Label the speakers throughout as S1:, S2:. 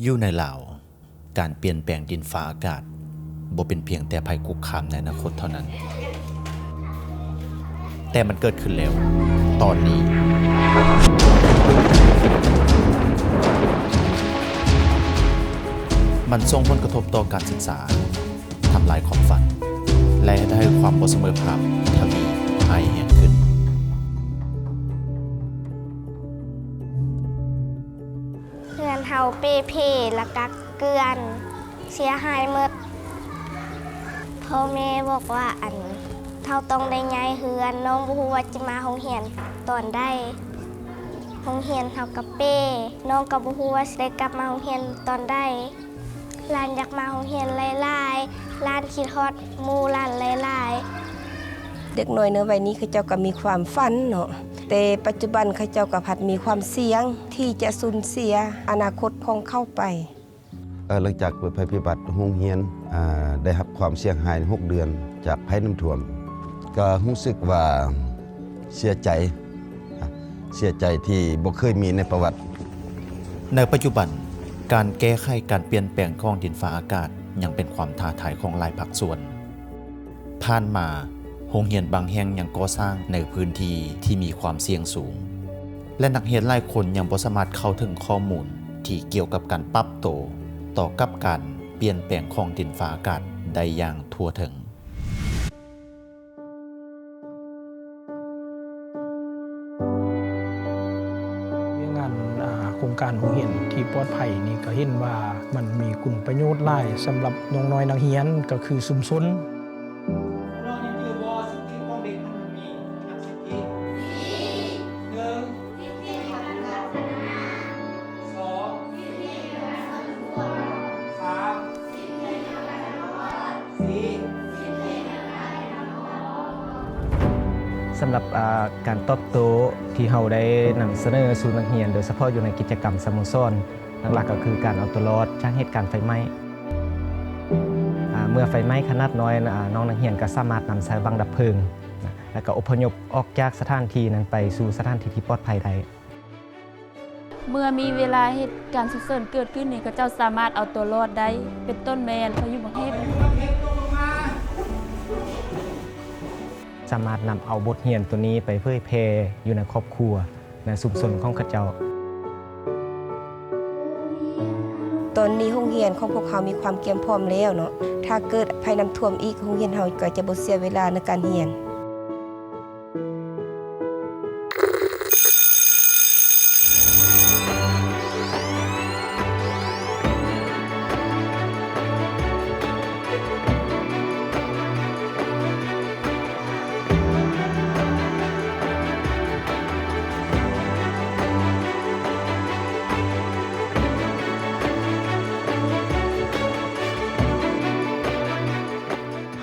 S1: อยู่ในลาวการเปลี่ยนแปลงดินฟ้าอากาศบ่เป็นเพียงแต่ภัยคุกคามในอนาคตเท่านั้นแต่มันเกิดขึ้นแล้วตอนนี้มันส่งผลกระทบต่อการศึกษาทำลายความฝันและได้ความบ่เสมอภาคทวีให้แห่งขึ้น
S2: เฮือนเฮาเปเพละกักเกลือนเสียหายหมดพ่อแม่บอกว่าเฮาต้องได้ย้ายเฮือนน้องบ่ฮู้ว่าจะมาโรงเรียนตอนใดโรงเรียนเฮาก็เป้น้องก็บ่ฮู้ว่าสิได้กลับมาโรงเรียนตอนใดหลานอยากมาโรงเรียนหลายๆหลานคิดฮอดหมู่หลานหลายๆ
S3: เด็กน้อยในวัยนี้เขาเจ้าก็มีความฝันเนาะแต่ปัจจุบันเขาเจ้าก็ผัดมีความเสี่ยงที่จะสูญเสียอนาคตของเข้าไป
S4: หลังจากเกิดภัยพิบัติโรงเรียนได้รับความเสียหาย6 เดือนจากภัยน้ำท่วมก็รู้สึกว่าเสียใจที่บ่เคยมีในประวัติ
S1: ในปัจจุบันการแก้ไขการเปลี่ยนแปลงของดินฟ้าอากาศยังเป็นความท้าทายของหลายภาคส่วนผ่านมาโรงเรียนบางแห่งยังก่อสร้างในพื้นที่ที่มีความเสี่ยงสูงและนักเรียนหลายคนยังบ่สามารถเข้าถึงข้อมูลที่เกี่ยวกับการปรับตัวต่อกับการเปลี่ยนแปลงของดินฟ้าอากาศได้อย่างทั่วถึง
S5: งานโครงการโรงเรียนที่ปลอดภัยนี่ก็เห็นว่ามันมีคุณประโยชน์หลายสำหรับน้องน้อยนักเรียนก็คือชุมชน
S6: สำหรับการตอบโต้ที่เราได้นำเสนอสู่นักเรียนโดยเฉพาะอยู่ในกิจกรรมสโมสรหลักๆก็คือการเอาตัวรอดจากเหตุการณ์ไฟไหม้เมื่อไฟไหม้ขนาดน้อยน้องนักเรียนก็สามารถนำสายบังดับเพลิงแล้วก็อพยพออกจากสถานที่นั้นไปสู่สถานที่ที่ปลอดภัยได้
S7: เมื่อมีเวลาเหตุการณ์ฉุกเฉินเกิดขึ้นนี่ก็เจ้าสามารถเอาตัวรอดได้เป็นต้นแมนพายุบังเทพ
S6: สามารถนำเอาบทเรียนตัวนี้ไปเผยแพร่อยู่ในครอบครัวในชุมชนของข้าเจ้า
S3: ตอนนี้โรงเรียนของพวกเขามีความเตรียมพร้อมแล้วเนาะถ้าเกิดภัยน้ำท่วมอีกโรงเรียนเฮาก็จะบ่เสียเวลาในการเรียน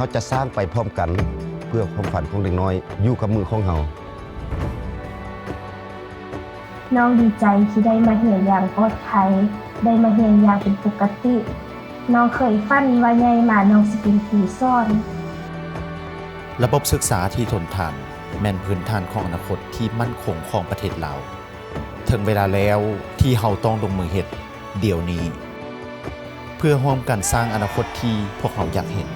S4: เขาจะสร้างไปพร้อมกันเพื่อความฝันของเด็กน้อยอยู่กับมือของเรา
S2: น้องดีใจที่ได้มาเรียนอย่างปลอดภัยได้มาเรียนอย่างเป็นปกติน้องเคยฝันว่าใหญ่มาน้องสิเป็นครูสอน
S1: ระบบศึกษาที่ทนทานแม่นพื้นฐานของอนาคตที่มั่นคงของประเทศลาวถึงเวลาแล้วที่เฮาต้องลงมือเฮ็ดเดี๋ยวนี้เพื่อร่วมกันสร้างอนาคตที่พวกเราอยากเห็น